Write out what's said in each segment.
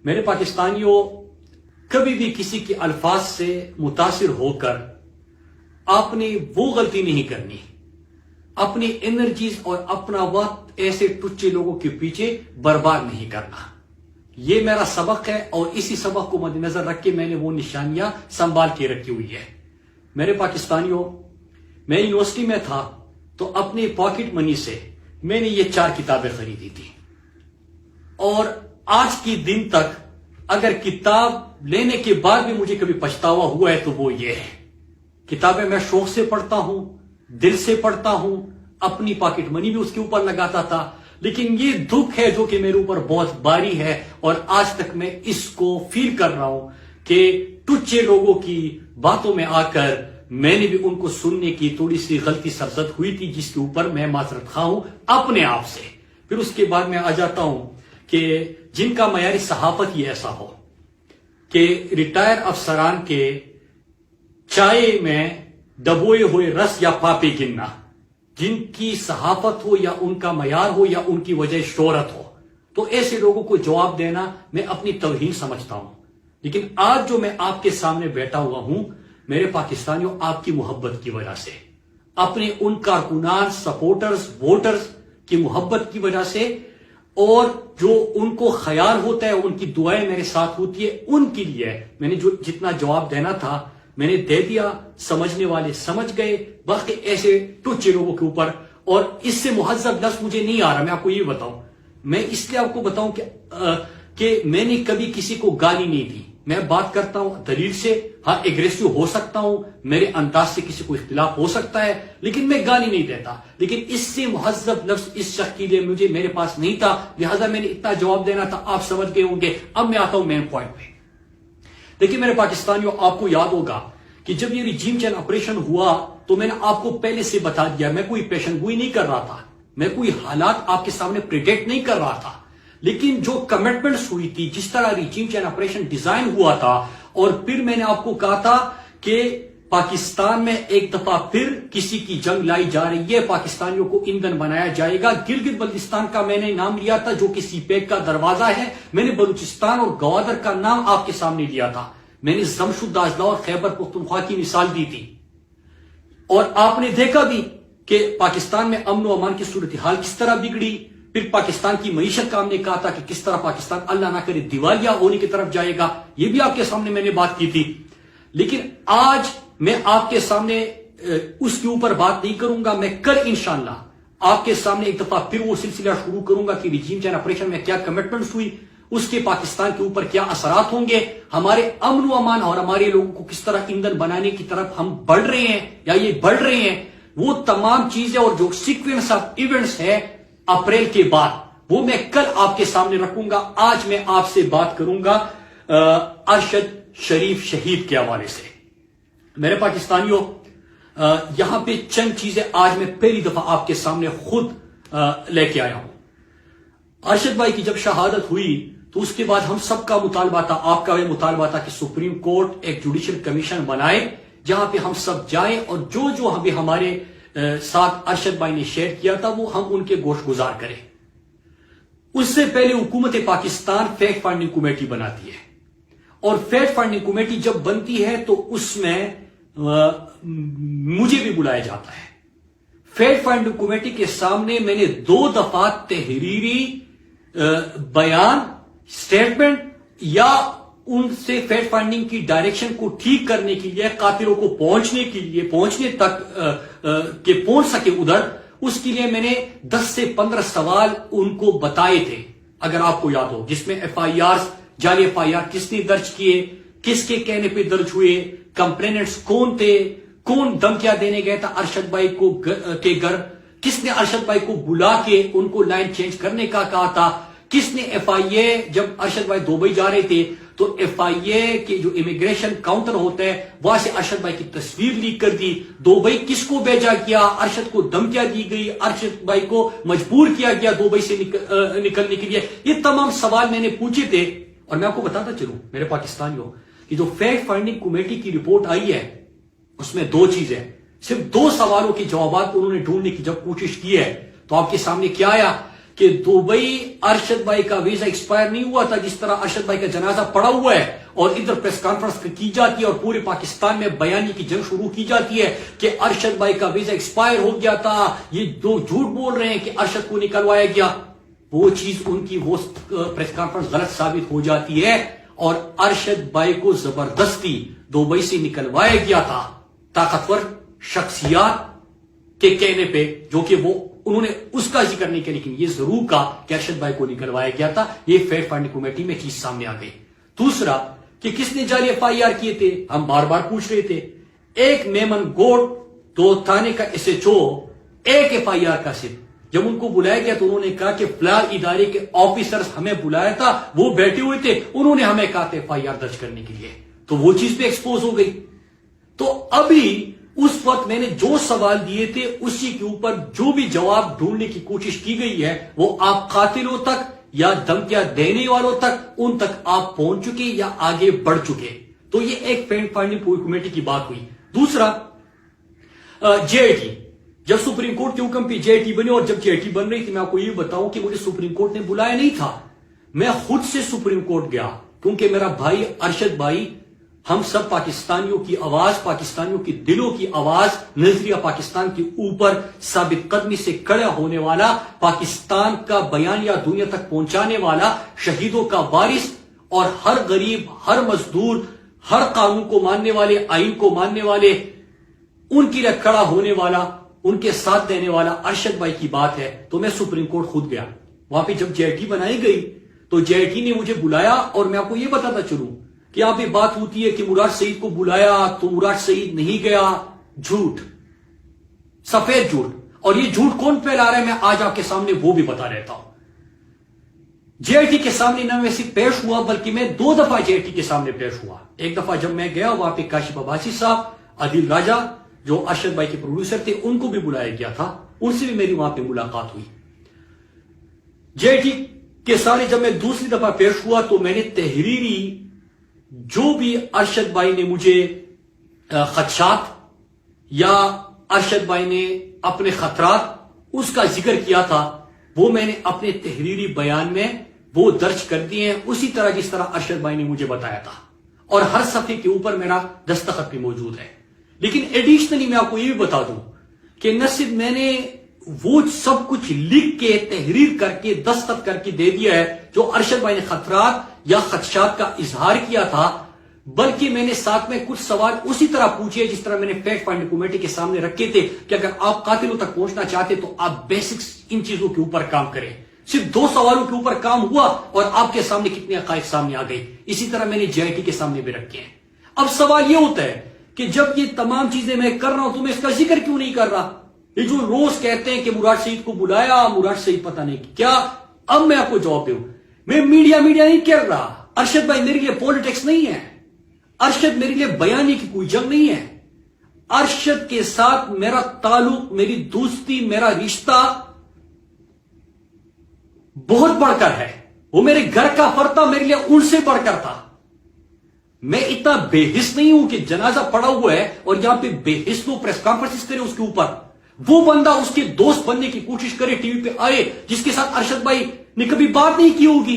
میرے پاکستانیوں، کبھی بھی کسی کے الفاظ سے متاثر ہو کر آپ نے وہ غلطی نہیں کرنی، اپنی انرجیز اور اپنا وقت ایسے ٹچے لوگوں کے پیچھے برباد نہیں کرنا۔ یہ میرا سبق ہے اور اسی سبق کو مد نظر رکھ کے میں نے وہ نشانیاں سنبھال کے رکھی ہوئی ہے۔ میرے پاکستانیوں، میں یونیورسٹی میں تھا تو اپنے پاکٹ منی سے میں نے یہ 4 کتابیں خریدی تھی، اور آج کے دن تک اگر کتاب لینے کے بعد بھی مجھے کبھی پچھتاوا ہوا ہے تو وہ یہ ہے۔ کتابیں میں شوق سے پڑھتا ہوں، دل سے پڑھتا ہوں، اپنی پاکٹ منی بھی اس کے اوپر لگاتا تھا، لیکن یہ دکھ ہے جو کہ میرے اوپر بہت باری ہے، اور آج تک میں اس کو فیل کر رہا ہوں کہ ٹچے لوگوں کی باتوں میں آ کر میں نے بھی ان کو سننے کی تھوڑی سی غلطی سرزد ہوئی تھی، جس کے اوپر میں معذرت خواہ ہوں اپنے آپ سے۔ پھر اس کے بعد میں آ جاتا ہوں کہ جن کا معیاری صحافت ہی ایسا ہو کہ ریٹائر افسران کے چائے میں ڈبوئے ہوئے رس یا پاپے گننا، جن کی صحافت ہو یا ان کا معیار ہو یا ان کی وجہ شہرت ہو، تو ایسے لوگوں کو جواب دینا میں اپنی توہین سمجھتا ہوں۔ لیکن آج جو میں آپ کے سامنے بیٹھا ہوا ہوں، میرے پاکستانیوں، آپ کی محبت کی وجہ سے، اپنے ان کارکنان، سپورٹرز، ووٹرز کی محبت کی وجہ سے، اور جو ان کو خیال ہوتا ہے، ان کی دعائیں میرے ساتھ ہوتی ہے، ان کے لیے میں نے جو جتنا جواب دینا تھا میں نے دے دیا۔ سمجھنے والے سمجھ گئے، باقی ایسے ٹچے لوگوں کے اوپر، اور اس سے مہذب لفظ مجھے نہیں آ رہا، میں آپ کو یہ بتاؤں، میں اس لیے آپ کو بتاؤں کہ میں نے کبھی کسی کو گالی نہیں دی۔ میں بات کرتا ہوں دلیل سے، ہاں ایگریسو ہو سکتا ہوں، میرے انداز سے کسی کو اختلاف ہو سکتا ہے، لیکن میں گالی نہیں دیتا۔ لیکن اس سے مہذب لفظ اس شخص کے لیے مجھے میرے پاس نہیں تھا، لہذا میں نے اتنا جواب دینا تھا، آپ سمجھ گئے ہوں گے۔ اب میں آتا ہوں مین پوائنٹ پہ۔ دیکھیے میرے پاکستانیوں، آپ کو یاد ہوگا کہ جب یہ ریجیم چینج آپریشن ہوا تو میں نے آپ کو پہلے سے بتا دیا، میں کوئی پیشن گوئی نہیں کر رہا تھا، میں کوئی حالات آپ کے سامنے پریڈکٹ نہیں کر رہا تھا، لیکن جو کمٹمنٹس ہوئی تھی، جس طرح ریجیم چینج آپریشن ڈیزائن ہوا تھا، اور پھر میں نے آپ کو کہا تھا کہ پاکستان میں ایک دفعہ پھر کسی کی جنگ لائی جا رہی ہے، پاکستانیوں کو ایندھن بنایا جائے گا۔ گلگت بلتستان کا میں نے نام لیا تھا جو کہ سی پیک کا دروازہ ہے، میں نے بلوچستان اور گوادر کا نام آپ کے سامنے لیا تھا، میں نے زمشد اضلاع اور خیبر پختونخوا کی مثال دی تھی، اور آپ نے دیکھا بھی کہ پاکستان میں امن و امان کی صورتحال کس طرح بگڑی۔ پھر پاکستان کی معیشت کا ہم نے کہا تھا کہ کس طرح پاکستان اللہ نہ کرے دیوالیہ ہونے کی طرف جائے گا، یہ بھی آپ کے سامنے میں نے بات کی تھی۔ لیکن آج میں آپ کے سامنے اس کے اوپر بات نہیں کروں گا، میں کل انشاءاللہ آپ کے سامنے ایک دفعہ پھر وہ سلسلہ شروع کروں گا کہ ریجیم چینج آپریشن میں کیا کمٹمنٹس ہوئی، اس کے پاکستان کے اوپر کیا اثرات ہوں گے، ہمارے امن و امان اور ہمارے لوگوں کو کس طرح ایندھن بنانے کی طرف ہم بڑھ رہے ہیں یا یہ بڑھ رہے ہیں، وہ تمام چیزیں اور جو سیکوینس آف ایونٹس ہے اپریل کے بعد، وہ میں کل آپ کے سامنے رکھوں گا۔ آج میں آپ سے بات کروں گا ارشد شریف شہید کے حوالے سے۔ میرے پاکستانیوں، یہاں پہ چند چیزیں آج میں پہلی دفعہ آپ کے سامنے خود لے کے آیا ہوں۔ ارشد بھائی کی جب شہادت ہوئی تو اس کے بعد ہم سب کا مطالبہ تھا، آپ کا بھی مطالبہ تھا کہ سپریم کورٹ ایک جوڈیشل کمیشن بنائے جہاں پہ ہم سب جائیں اور جو ہمیں ہمارے ساتھ ارشد بھائی نے شیئر کیا تھا وہ ہم ان کے گوش گزار کریں۔ اس سے پہلے حکومت پاکستان فیکٹ فائنڈنگ کمیٹی بناتی ہے، اور فیکٹ فائنڈنگ کمیٹی جب بنتی ہے تو اس میں مجھے بھی بلایا جاتا ہے۔ فیکٹ فائنڈنگ کمیٹی کے سامنے میں نے 2 دفعہ تحریری بیان، سٹیٹمنٹ یا ان سے فیکٹ فائنڈنگ کی ڈائریکشن کو ٹھیک کرنے کے لیے، قاتلوں کو پہنچنے تک کہ پہنچ سکے ادھر، اس کے لیے میں نے 10 سے 15 سوال ان کو بتائے تھے، اگر آپ کو یاد ہو، جس میں ایف آئی آر، جعلی ایف آئی آر کس نے درج کیے، کس کے کہنے پہ درج ہوئے، کمپلیننٹس کون تھے، کون دھمکیاں دینے گئے تھا ارشد بھائی کو کے گھر، کس نے ارشد بھائی کو بلا کے ان کو لائن چینج کرنے کا کہا تھا، کس نے ایف آئی اے، جب ارشد بھائی دبئی جا رہے تھے تو ایف آئی اے کے جو امیگریشن کاؤنٹر ہوتا ہے وہاں سے ارشد بھائی کی تصویر لیک کر دی، دبئی کس کو بھیجا گیا، ارشد کو دھمکیاں دی گئی، ارشد بھائی کو مجبور کیا گیا دبئی سے نکلنے کے لیے، یہ تمام سوال میں نے پوچھے تھے۔ اور میں آپ کو بتاتا چلوں میرے پاکستانیوں کہ جو فیکٹ فائنڈنگ کمیٹی کی رپورٹ آئی ہے اس میں 2 چیزیں، صرف 2 سوالوں کے جوابات انہوں نے ڈھونڈنے کی جب کوشش کی ہے تو آپ کے سامنے کیا آیا کہ دبئی ارشد بھائی کا ویزا ایکسپائر نہیں ہوا تھا، جس طرح ارشد بھائی کا جنازہ پڑا ہوا ہے اور ادھر پریس کانفرنس کی جاتی ہے اور پورے پاکستان میں بیانی کی جنگ شروع کی جاتی ہے کہ ارشد بھائی کا ویزا ایکسپائر ہو گیا تھا، یہ دو جھوٹ بول رہے ہیں کہ ارشد کو نکلوایا گیا. وہ چیز ان کی وہ پریس کانفرنس غلط ثابت ہو جاتی ہے اور ارشد بھائی کو زبردستی دبئی سے نکلوایا گیا تھا طاقتور شخصیات کے کہنے پہ، جو کہ وہ انہوں نے اس کا ذکر نہیں کیا، لیکن یہ ضرور کہا کہ ارشد بھائی کو نکلوایا گیا تھا. یہ فیکٹ فائنڈنگ کمیٹی میں چیز سامنے آ گئی. دوسرا کہ کس نے جعلی ایف آئی آر کیے تھے، ہم بار بار پوچھ رہے تھے. ایک میمن گوڈ، دو تھانے کا ایس ایچ او، ایک ایف آئی آر کا صرف. جب ان کو بلایا گیا تو انہوں نے کہا کہ فلاں ادارے کے آفیسرز ہمیں بلایا تھا، وہ بیٹھے ہوئے تھے، انہوں نے ہمیں کہا تھا ایف آئی آر درج کرنے کے لیے. تو وہ چیز بھی ایکسپوز ہو گئی. تو ابھی اس وقت میں نے جو سوال دیے تھے اسی کے اوپر جو بھی جواب ڈھونڈنے کی کوشش کی گئی ہے وہ آپ قاتلوں تک یا دھمکیاں دینے والوں تک ان تک آپ پہنچ چکے یا آگے بڑھ چکے. تو یہ ایک فیکٹ فائنڈنگ کمیٹی کی بات ہوئی. دوسرا جے آئی ٹی، جب سپریم کورٹ کے حکم پہ جے آئی ٹی بنی اور جب جے آئی ٹی بن رہی تھی، میں آپ کو یہ بتاؤں کہ مجھے سپریم کورٹ نے بلایا نہیں تھا، میں خود سے سپریم کورٹ گیا کیونکہ میرا بھائی ارشد بھائی، ہم سب پاکستانیوں کی آواز، پاکستانیوں کی دلوں کی آواز، نظریہ پاکستان کے اوپر ثابت قدمی سے کھڑا ہونے والا، پاکستان کا بیانیہ دنیا تک پہنچانے والا، شہیدوں کا وارث اور ہر غریب، ہر مزدور، ہر قانون کو ماننے والے، آئین کو ماننے والے، ان کے لیے کھڑا ہونے والا، ان کے ساتھ دینے والا ارشد بھائی کی بات ہے. تو میں سپریم کورٹ خود گیا. وہاں پہ جب جے آئی ٹی بنائی گئی تو جے آئی ٹی نے مجھے بلایا اور میں آپ کو یہ بتاتا چلوں کہ یہاں پہ بات ہوتی ہے کہ مراد سعید کو بلایا تو مراد سعید نہیں گیا. جھوٹ، سفید جھوٹ. اور یہ جھوٹ کون پھیلا رہا ہے میں آج آپ کے سامنے وہ بھی بتا رہتا ہوں. جے آئی ٹی کے سامنے نہ میں صرف پیش ہوا بلکہ میں 2 دفعہ جے آئی ٹی کے سامنے پیش ہوا. ایک دفعہ جب میں گیا وہاں پہ کاشف عباسی صاحب، عادل راجہ جو ارشد بھائی کے پروڈیوسر تھے، ان کو بھی بلایا گیا تھا، ان سے بھی میری وہاں پہ ملاقات ہوئی. جے آئی ٹی کے سامنے جب میں دوسری دفعہ پیش ہوا تو میں نے تحریری جو بھی ارشد بھائی نے مجھے خدشات یا ارشد بھائی نے اپنے خطرات اس کا ذکر کیا تھا وہ میں نے اپنے تحریری بیان میں وہ درج کر دیے ہیں، اسی طرح جس طرح ارشد بھائی نے مجھے بتایا تھا، اور ہر صفحے کے اوپر میرا دستخط بھی موجود ہے. لیکن ایڈیشنلی میں آپ کو یہ بھی بتا دوں کہ نہ صرف میں نے وہ سب کچھ لکھ کے تحریر کر کے دستخط کر کے دے دیا ہے جو ارشد بھائی نے خطرات یا خدشات کا اظہار کیا تھا، بلکہ میں نے ساتھ میں کچھ سوال اسی طرح پوچھے جس طرح میں نے فیکٹ فائنڈنگ کمیٹی کے سامنے رکھے تھے کہ اگر آپ قاتلوں تک پہنچنا چاہتے تو آپ بیسکس ان چیزوں کے اوپر کام کریں. صرف 2 سوالوں کے اوپر کام ہوا اور آپ کے سامنے کتنے حقائق سامنے آ گئی. اسی طرح میں نے جے آئی ٹی کے سامنے بھی رکھے ہیں. اب سوال یہ ہوتا ہے کہ جب یہ تمام چیزیں میں کر رہا ہوں تو میں اس کا ذکر کیوں نہیں کر رہا؟ یہ جو روز کہتے ہیں کہ مراد سعید کو بلایا، مراد سعید پتہ نہیں کیا. اب میں آپ کو جواب دوں، میں میڈیا نہیں کر رہا. ارشد بھائی میرے لیے پولیٹکس نہیں ہے، ارشد میرے لیے بیانی کی کوئی جنگ نہیں ہے. ارشد کے ساتھ میرا تعلق، میری دوستی، میرا رشتہ بہت بڑھ کر ہے. وہ میرے گھر کا فرد تھا، میرے لیے ان سے بڑھ کر تھا. میں اتنا بے حس نہیں ہوں کہ جنازہ پڑا ہوا ہے اور یہاں پہ بے حس کو پریس کانفرنس کرے اس کے اوپر. وہ بندہ اس کے دوست بننے کی کوشش کرے، ٹی وی پہ آئے، جس کے ساتھ ارشد بھائی نے کبھی بات نہیں کی ہوگی.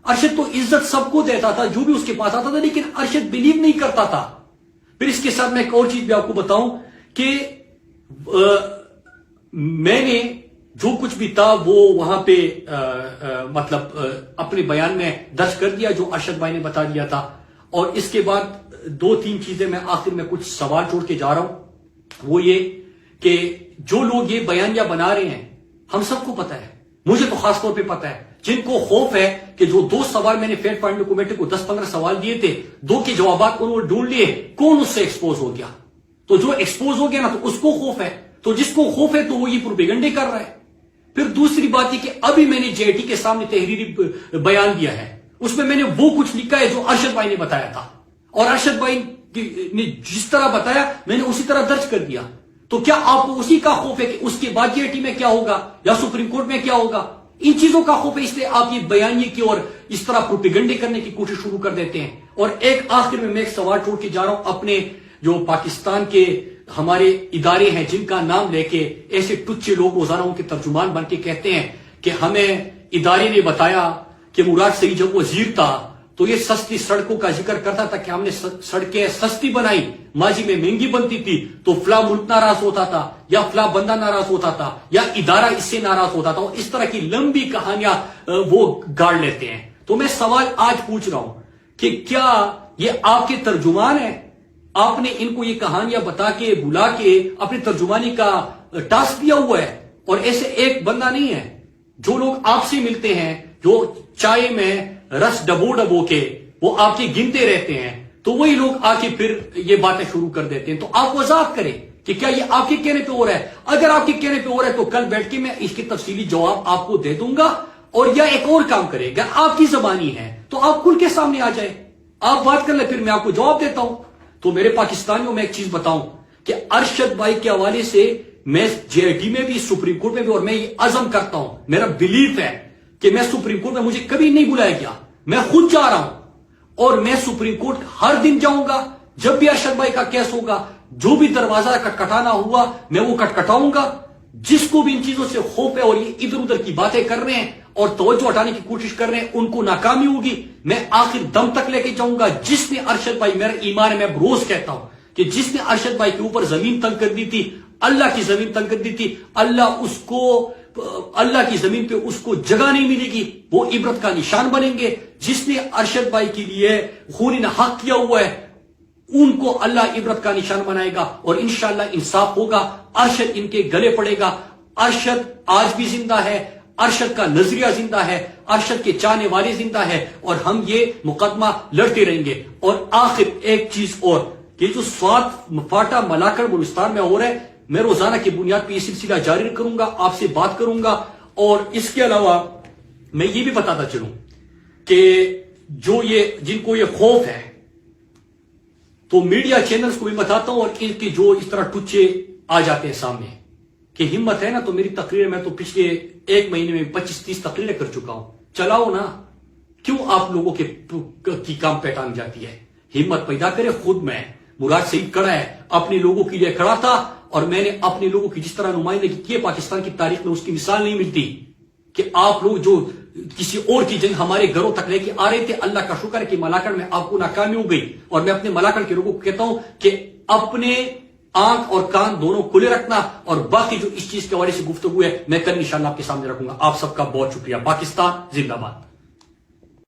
ارشد تو عزت سب کو دیتا تھا جو بھی اس کے پاس آتا تھا، لیکن ارشد بلیو نہیں کرتا تھا. پھر اس کے ساتھ میں ایک اور چیز بھی آپ کو بتاؤں کہ میں نے جو کچھ بھی تھا وہ وہاں پہ مطلب اپنے بیان میں درج کر دیا جو ارشد بھائی نے بتا دیا تھا. اور اس کے بعد 2-3 چیزیں میں آخر میں کچھ سوال چھوڑ کے جا رہا ہوں. وہ یہ کہ جو لوگ یہ بیانیہ بنا رہے ہیں، ہم سب کو پتا ہے، مجھے تو خاص طور پہ پتا ہے، جن کو خوف ہے کہ جو 2 سوال میں نے فیکٹ فائنڈنگ کمیٹی کو 10-15 سوال دیے تھے، 2 کے جوابات انہوں نے ڈھونڈ لیے، کون اس سے ایکسپوز ہو گیا؟ تو جو ایکسپوز ہو گیا نا تو اس کو خوف ہے، تو جس کو خوف ہے تو وہ یہ پروپیگنڈے کر رہا ہے. پھر دوسری بات یہ کہ ابھی میں نے جے آئی ٹی کے سامنے تحریری بیان دیا ہے، اس میں نے وہ کچھ لکھا ہے جو ارشد بھائی نے بتایا تھا، اور ارشد بھائی نے جس طرح بتایا میں نے اسی طرح درج کر دیا. تو کیا آپ کو اسی کا خوف ہے کہ اس کے بعد جے آئی ٹی میں کیا ہوگا یا سپریم کورٹ میں کیا ہوگا؟ ان چیزوں کا خوف ہے، اس لیے آپ یہ بیانیے کی اور اس طرح پروپیگنڈے کرنے کی کوشش شروع کر دیتے ہیں. اور ایک آخر میں ایک سوال چھوڑ کے جا رہا ہوں، اپنے جو پاکستان کے ہمارے ادارے ہیں جن کا نام لے کے ایسے ٹچے لوگ روزانہ ان کے ترجمان بن کے کہتے ہیں کہ ہمیں ادارے نے بتایا کہ مراد سعید جب وزیر تھا تو یہ سستی سڑکوں کا ذکر کرتا تھا کہ ہم نے سڑکیں سستی بنائی، ماضی میں مہنگی بنتی تھی تو فلاں ملک ناراض ہوتا تھا یا فلاں بندہ ناراض ہوتا تھا یا ادارہ اس سے ناراض ہوتا تھا، اور اس طرح کی لمبی کہانیاں وہ گاڑ لیتے ہیں۔ تو میں سوال آج پوچھ رہا ہوں کہ کیا یہ آپ کے ترجمان ہیں؟ آپ نے ان کو یہ کہانیاں بتا کے بلا کے اپنی ترجمانی کا ٹاسک دیا ہوا ہے، اور ایسے ایک بندہ نہیں ہے۔ جو لوگ آپ سے ملتے ہیں، جو چائے میں رس ڈبو کے وہ آپ کے گنتے رہتے ہیں، تو وہی لوگ آ کے پھر یہ باتیں شروع کر دیتے ہیں۔ تو آپ وضاحت کریں کہ کیا یہ آپ کے کہنے پہ ہو رہا ہے؟ اگر آپ کے کہنے پہ ہو رہا ہے تو کل بیٹھ کے میں اس کی تفصیلی جواب آپ کو دے دوں گا، اور یا ایک اور کام کرے گا، آپ کی زبانی ہے تو آپ کھل کے سامنے آ جائے، آپ بات کر لیں، پھر میں آپ کو جواب دیتا ہوں۔ تو میرے پاکستانیوں میں ایک چیز بتاؤں کہ ارشد بھائی کے حوالے سے میں جے ڈی میں بھی، سپریم کورٹ میں بھی، اور میں یہ عزم کرتا ہوں، میرا بلیف ہے کہ میں سپریم کورٹ میں مجھے کبھی نہیں بلایا گیا، میں خود جا رہا ہوں، اور میں سپریم کورٹ ہر دن جاؤں گا۔ جب بھی ارشد بھائی کا کیس ہوگا، جو بھی دروازہ کٹکھٹانا ہوا میں وہ کٹکھٹاؤں گا۔ جس کو بھی ان چیزوں سے خوف ہے اور یہ ادھر ادھر کی باتیں کر رہے ہیں اور توجہ ہٹانے کی کوشش کر رہے ہیں، ان کو ناکامی ہوگی، میں آخر دم تک لے کے جاؤں گا۔ جس نے ارشد بھائی، میرا ایمان ہے، میں بروز کہتا ہوں کہ جس نے ارشد بھائی کے اوپر زمین تنگ کر دی تھی، اللہ کی زمین تنگ کر دی تھی، اللہ کی زمین پہ اس کو جگہ نہیں ملے گی، وہ عبرت کا نشان بنیں گے۔ جس نے ارشد بھائی کے لیے خون حق کیا ہوا ہے، ان کو اللہ عبرت کا نشان بنائے گا، اور انشاءاللہ انصاف ہوگا۔ ارشد ان کے گلے پڑے گا۔ ارشد آج بھی زندہ ہے، ارشد کا نظریہ زندہ ہے، ارشد کے چاہنے والے زندہ ہے، اور ہم یہ مقدمہ لڑتے رہیں گے۔ اور آخر ایک چیز اور، کہ جو سوات فاٹا ملاکڑ بلوچستان میں ہو رہا ہے، میں روزانہ کی بنیاد پہ یہ سلسلہ جاری کروں گا، آپ سے بات کروں گا۔ اور اس کے علاوہ میں یہ بھی بتاتا چلوں کہ جو جن کو یہ خوف ہے، تو میڈیا چینلز کو بھی بتاتا ہوں، اور ان کے جو اس طرح ٹچے آ جاتے ہیں سامنے کہ ہمت ہے نا، تو میری تقریر میں تو پچھلے ایک مہینے میں 25-30 تقریریں کر چکا ہوں، چلاؤ نا، کیوں آپ لوگوں کی کام پہ ٹانگ جاتی ہے؟ ہمت پیدا کرے۔ خود میں مراد سعید کھڑا ہے، اپنے لوگوں کے لیے کھڑا تھا، اور میں نے اپنے لوگوں کی جس طرح نمائندگی کی ہے پاکستان کی تاریخ میں، اس کی مثال نہیں ملتی کہ آپ لوگ جو کسی اور کی جنگ ہمارے گھروں تک لے کے آ رہے تھے۔ اللہ کا شکر ہے کہ ملاکڑ میں آپ کو ناکامی ہو گئی، اور میں اپنے ملاکڑ کے لوگوں کو کہتا ہوں کہ اپنے آنکھ اور کان دونوں کھلے رکھنا، اور باقی جو اس چیز کے حوالے سے گفتگو ہے میں کل انشاءاللہ آپ کے سامنے رکھوں گا۔ آپ سب کا بہت شکریہ۔ پاکستان زندہ باد۔